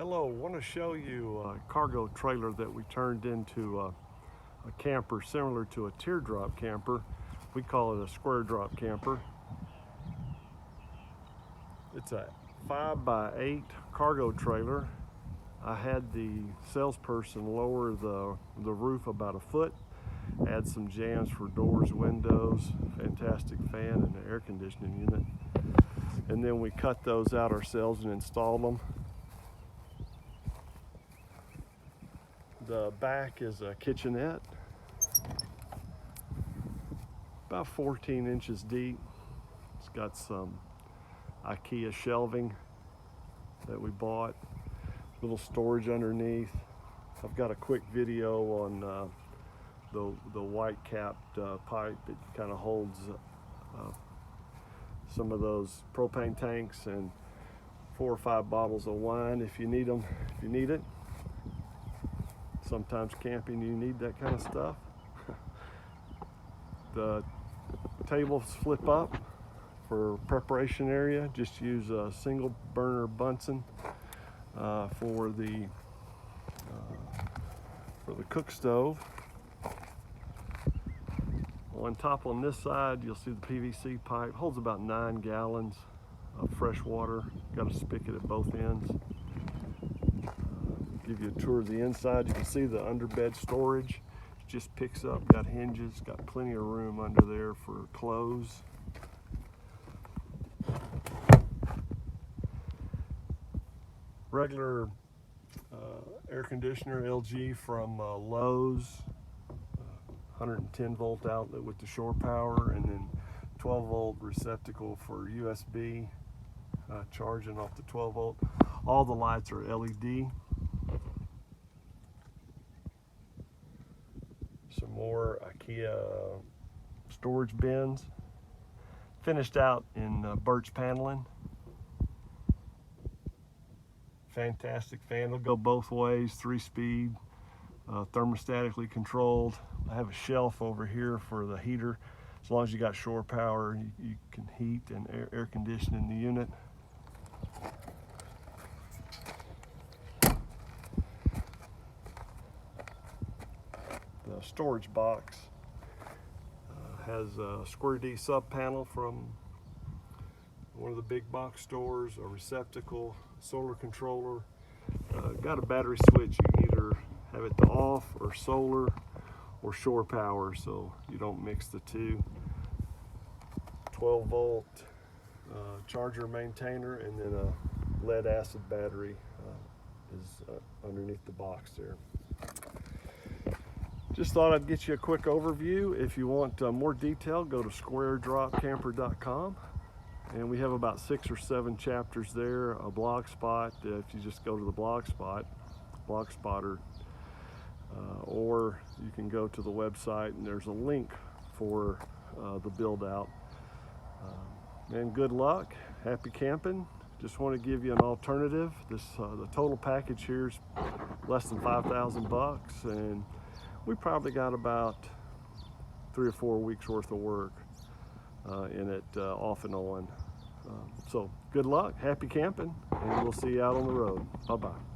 Hello, I want to show you a cargo trailer that we turned into a camper similar to a teardrop camper. We call it a square drop camper. It's a 5x8 cargo trailer. I had the salesperson lower the roof about a foot, add some jambs for doors, windows, fantastic fan, and an air conditioning unit. And then we cut those out ourselves and installed them. The back is a kitchenette, about 14 inches deep. It's got some IKEA shelving that we bought, little storage underneath. I've got a quick video on the white capped pipe. It kind of holds some of those propane tanks and 4 or 5 bottles of wine if you need them, if you need it. Sometimes camping you need that kind of stuff. The tables flip up for preparation area. Just use a single burner Bunsen for the cook stove. On top on this side you'll see the PVC pipe. Holds about 9 gallons of fresh water. Got a spigot at both ends. Give you a tour of the inside. You can see the underbed storage. It just picks up, got hinges, got plenty of room under there for clothes. Regular air conditioner, LG from Lowe's, 110 volt outlet with the shore power, and then 12 volt receptacle for USB charging off the 12 volt. All the lights are LED. Some more IKEA storage bins, finished out in birch paneling. Fantastic fan. It'll go both ways, 3-speed, thermostatically controlled. I have a shelf over here for the heater. As long as you got shore power, you can heat and air condition in the unit. The storage box has a Square D sub panel from one of the big box stores, a receptacle, solar controller. Got a battery switch. You can either have it to off or solar or shore power, so you don't mix the two. 12 volt charger maintainer, and then a lead acid battery is underneath the box there. Just thought I'd get you a quick overview. If you want more detail, go to squaredropcamper.com, and we have about 6 or 7 chapters there, a blog spot. If you just go to the blog spotter, or you can go to the website and there's a link for the build out. And good luck, happy camping. Just want to give you an alternative. The total package here is less than 5,000 bucks, and we probably got about 3 or 4 weeks worth of work in it, off and on. So good luck, happy camping, and we'll see you out on the road. Bye-bye.